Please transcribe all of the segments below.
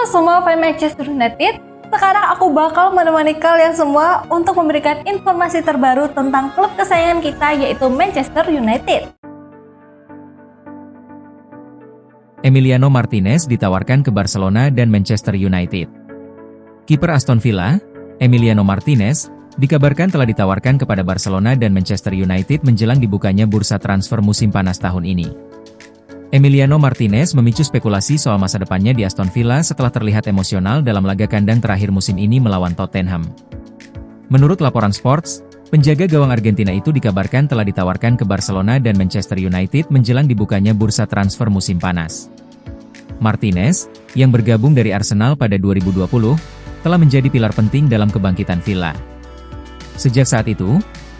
semua fans Manchester United, sekarang aku bakal menemani kalian semua untuk memberikan informasi terbaru tentang klub kesayangan kita yaitu Manchester United. Emiliano Martinez ditawarkan ke Barcelona dan Manchester United. Kiper Aston Villa, Emiliano Martinez, dikabarkan telah ditawarkan kepada Barcelona dan Manchester United menjelang dibukanya bursa transfer musim panas tahun ini. Emiliano Martinez memicu spekulasi soal masa depannya di Aston Villa setelah terlihat emosional dalam laga kandang terakhir musim ini melawan Tottenham. Menurut laporan Sports, penjaga gawang Argentina itu dikabarkan telah ditawarkan ke Barcelona dan Manchester United menjelang dibukanya bursa transfer musim panas. Martinez, yang bergabung dari Arsenal pada 2020, telah menjadi pilar penting dalam kebangkitan Villa. Sejak saat itu,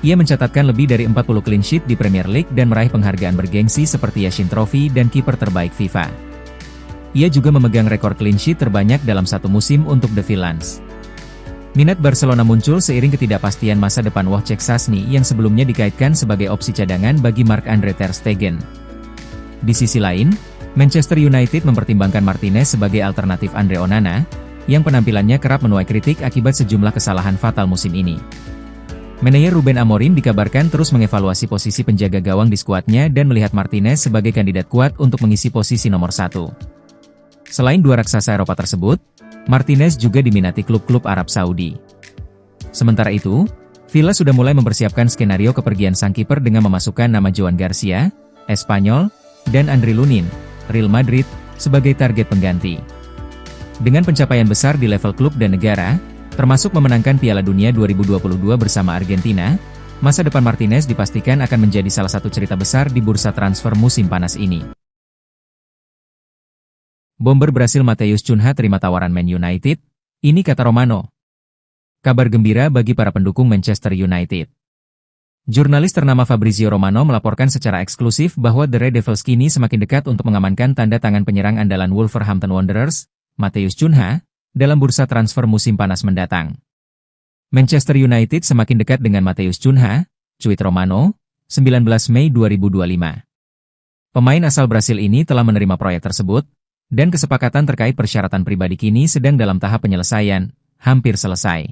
ia mencatatkan lebih dari 40 clean sheet di Premier League dan meraih penghargaan bergengsi seperti Yashin Trophy dan kiper terbaik FIFA. Ia juga memegang rekor clean sheet terbanyak dalam satu musim untuk The Villains. Minat Barcelona muncul seiring ketidakpastian masa depan Wojciech Szczęsny yang sebelumnya dikaitkan sebagai opsi cadangan bagi Marc-Andre ter Stegen. Di sisi lain, Manchester United mempertimbangkan Martinez sebagai alternatif Andre Onana, yang penampilannya kerap menuai kritik akibat sejumlah kesalahan fatal musim ini. Manajer Ruben Amorim dikabarkan terus mengevaluasi posisi penjaga gawang di skuadnya dan melihat Martinez sebagai kandidat kuat untuk mengisi posisi nomor 1. Selain dua raksasa Eropa tersebut, Martinez juga diminati klub-klub Arab Saudi. Sementara itu, Villa sudah mulai mempersiapkan skenario kepergian sang kiper dengan memasukkan nama Joan Garcia, Espanyol, dan Andriy Lunin, Real Madrid, sebagai target pengganti. Dengan pencapaian besar di level klub dan negara, termasuk memenangkan Piala Dunia 2022 bersama Argentina, masa depan Martinez dipastikan akan menjadi salah satu cerita besar di bursa transfer musim panas ini. Bomber Brasil Matheus Cunha terima tawaran Man United, ini kata Romano. Kabar gembira bagi para pendukung Manchester United. Jurnalis ternama Fabrizio Romano melaporkan secara eksklusif bahwa The Red Devils kini semakin dekat untuk mengamankan tanda tangan penyerang andalan Wolverhampton Wanderers, Matheus Cunha, dalam bursa transfer musim panas mendatang. Manchester United semakin dekat dengan Matheus Cunha, cuit Romano, 19 Mei 2025. Pemain asal Brasil ini telah menerima proyek tersebut, dan kesepakatan terkait persyaratan pribadi kini sedang dalam tahap penyelesaian, hampir selesai.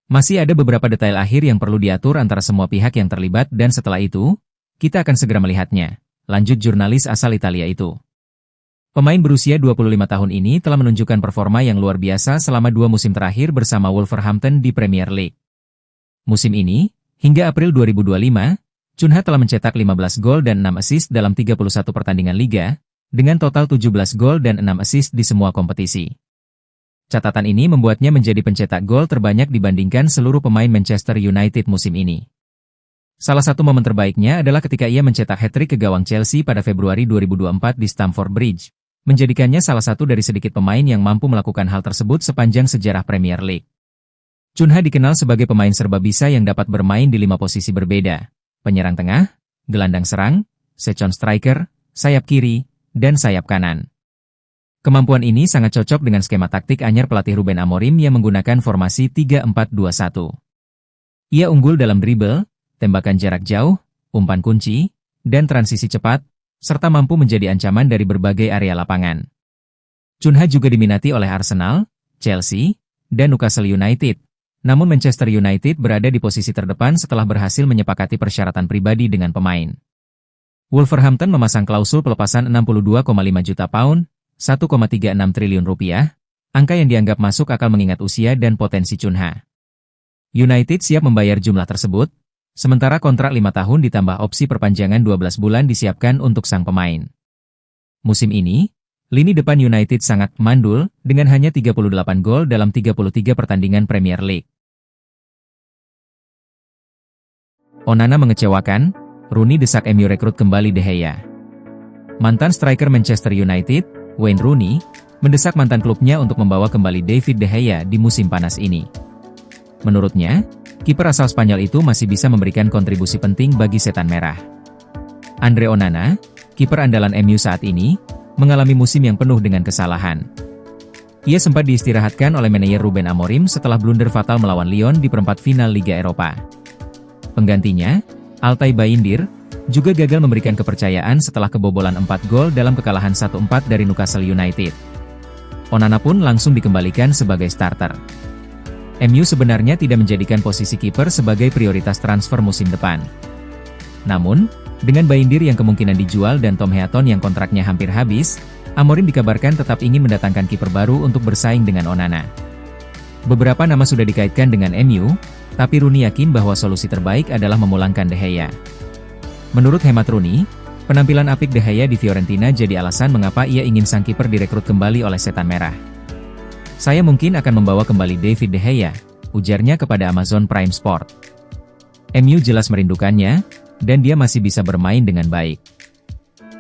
Masih ada beberapa detail akhir yang perlu diatur antara semua pihak yang terlibat dan setelah itu, kita akan segera melihatnya, lanjut jurnalis asal Italia itu. Pemain berusia 25 tahun ini telah menunjukkan performa yang luar biasa selama 2 musim terakhir bersama Wolverhampton di Premier League. Musim ini, hingga April 2025, Cunha telah mencetak 15 gol dan 6 assist dalam 31 pertandingan liga, dengan total 17 gol dan 6 assist di semua kompetisi. Catatan ini membuatnya menjadi pencetak gol terbanyak dibandingkan seluruh pemain Manchester United musim ini. Salah satu momen terbaiknya adalah ketika ia mencetak hat-trick ke gawang Chelsea pada Februari 2024 di Stamford Bridge, menjadikannya salah satu dari sedikit pemain yang mampu melakukan hal tersebut sepanjang sejarah Premier League. Cunha dikenal sebagai pemain serba bisa yang dapat bermain di 5 posisi berbeda: penyerang tengah, gelandang serang, second striker, sayap kiri, dan sayap kanan. Kemampuan ini sangat cocok dengan skema taktik anyar pelatih Ruben Amorim yang menggunakan formasi 3-4-2-1. Ia unggul dalam dribble, tembakan jarak jauh, umpan kunci, dan transisi cepat, serta mampu menjadi ancaman dari berbagai area lapangan. Cunha juga diminati oleh Arsenal, Chelsea, dan Newcastle United, namun Manchester United berada di posisi terdepan setelah berhasil menyepakati persyaratan pribadi dengan pemain. Wolverhampton memasang klausul pelepasan 62,5 juta pound, 1,36 triliun rupiah, angka yang dianggap masuk akal mengingat usia dan potensi Cunha. United siap membayar jumlah tersebut, sementara kontrak 5 tahun ditambah opsi perpanjangan 12 bulan disiapkan untuk sang pemain. Musim ini, lini depan United sangat mandul dengan hanya 38 gol dalam 33 pertandingan Premier League. Onana mengecewakan, Rooney desak MU rekrut kembali De Gea. Mantan striker Manchester United, Wayne Rooney, mendesak mantan klubnya untuk membawa kembali David De Gea di musim panas ini. Menurutnya, kiper asal Spanyol itu masih bisa memberikan kontribusi penting bagi setan merah. Andre Onana, kiper andalan MU saat ini, mengalami musim yang penuh dengan kesalahan. Ia sempat diistirahatkan oleh manajer Ruben Amorim setelah blunder fatal melawan Lyon di perempat final Liga Eropa. Penggantinya, Altay Bayindir, juga gagal memberikan kepercayaan setelah kebobolan 4 gol dalam kekalahan 1-4 dari Newcastle United. Onana pun langsung dikembalikan sebagai starter. MU sebenarnya tidak menjadikan posisi kiper sebagai prioritas transfer musim depan. Namun, dengan Bayindir yang kemungkinan dijual dan Tom Heaton yang kontraknya hampir habis, Amorim dikabarkan tetap ingin mendatangkan kiper baru untuk bersaing dengan Onana. Beberapa nama sudah dikaitkan dengan MU, tapi Rooney yakin bahwa solusi terbaik adalah memulangkan De Gea. Menurut hemat Rooney, penampilan apik De Gea di Fiorentina jadi alasan mengapa ia ingin sang kiper direkrut kembali oleh Setan Merah. Saya mungkin akan membawa kembali David De Gea, ujarnya kepada Amazon Prime Sport. MU jelas merindukannya, dan dia masih bisa bermain dengan baik.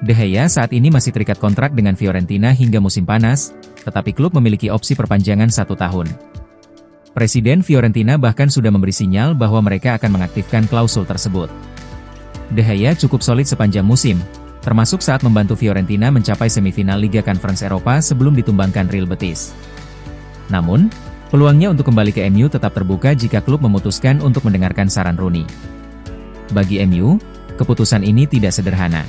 De Gea saat ini masih terikat kontrak dengan Fiorentina hingga musim panas, tetapi klub memiliki opsi perpanjangan 1 tahun. Presiden Fiorentina bahkan sudah memberi sinyal bahwa mereka akan mengaktifkan klausul tersebut. De Gea cukup solid sepanjang musim, termasuk saat membantu Fiorentina mencapai semifinal Liga Conference Eropa sebelum ditumbangkan Real Betis. Namun, peluangnya untuk kembali ke MU tetap terbuka jika klub memutuskan untuk mendengarkan saran Rooney. Bagi MU, keputusan ini tidak sederhana.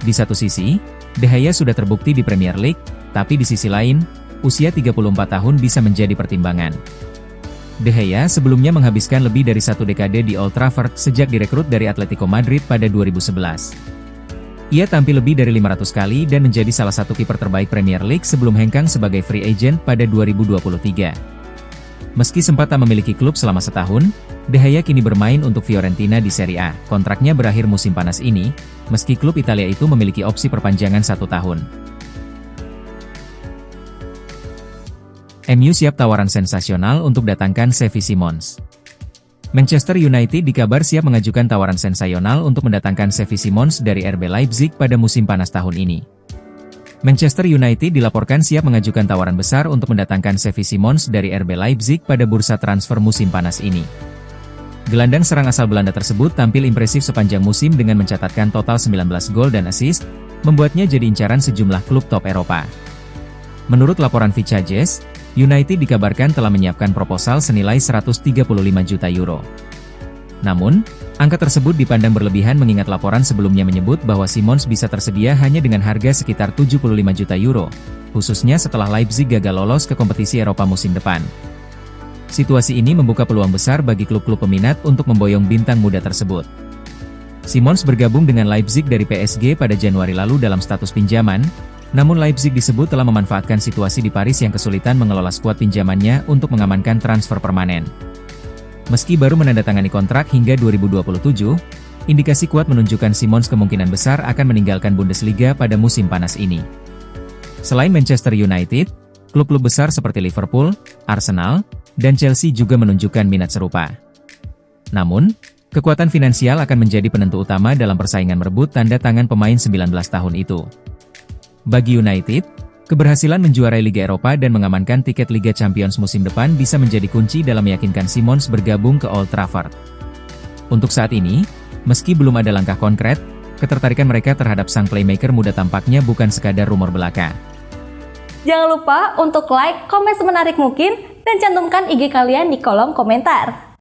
Di satu sisi, De Gea sudah terbukti di Premier League, tapi di sisi lain, usia 34 tahun bisa menjadi pertimbangan. De Gea sebelumnya menghabiskan lebih dari 1 dekade di Old Trafford sejak direkrut dari Atletico Madrid pada 2011. Ia tampil lebih dari 500 kali dan menjadi salah satu kiper terbaik Premier League sebelum hengkang sebagai free agent pada 2023. Meski sempat tak memiliki klub selama setahun, De Gea kini bermain untuk Fiorentina di Serie A. Kontraknya berakhir musim panas ini, meski klub Italia itu memiliki opsi perpanjangan 1 tahun. MU siap tawaran sensasional untuk datangkan Xavi Simons. Manchester United dikabar siap mengajukan tawaran sensasional untuk mendatangkan Xavi Simons dari RB Leipzig pada musim panas tahun ini. Manchester United dilaporkan siap mengajukan tawaran besar untuk mendatangkan Xavi Simons dari RB Leipzig pada bursa transfer musim panas ini. Gelandang serang asal Belanda tersebut tampil impresif sepanjang musim dengan mencatatkan total 19 gol dan assist, membuatnya jadi incaran sejumlah klub top Eropa. Menurut laporan Fichajes, United dikabarkan telah menyiapkan proposal senilai 135 juta euro. Namun, angka tersebut dipandang berlebihan mengingat laporan sebelumnya menyebut bahwa Simons bisa tersedia hanya dengan harga sekitar 75 juta euro, khususnya setelah Leipzig gagal lolos ke kompetisi Eropa musim depan. Situasi ini membuka peluang besar bagi klub-klub peminat untuk memboyong bintang muda tersebut. Simons bergabung dengan Leipzig dari PSG pada Januari lalu dalam status pinjaman, namun Leipzig disebut telah memanfaatkan situasi di Paris yang kesulitan mengelola skuad pinjamannya untuk mengamankan transfer permanen. Meski baru menandatangani kontrak hingga 2027, indikasi kuat menunjukkan Simons kemungkinan besar akan meninggalkan Bundesliga pada musim panas ini. Selain Manchester United, klub-klub besar seperti Liverpool, Arsenal, dan Chelsea juga menunjukkan minat serupa. Namun, kekuatan finansial akan menjadi penentu utama dalam persaingan merebut tanda tangan pemain 19 tahun itu. Bagi United, keberhasilan menjuarai Liga Eropa dan mengamankan tiket Liga Champions musim depan bisa menjadi kunci dalam meyakinkan Simons bergabung ke Old Trafford. Untuk saat ini, meski belum ada langkah konkret, ketertarikan mereka terhadap sang playmaker muda tampaknya bukan sekadar rumor belaka. Jangan lupa untuk like, komen semenarik mungkin, dan cantumkan IG kalian di kolom komentar.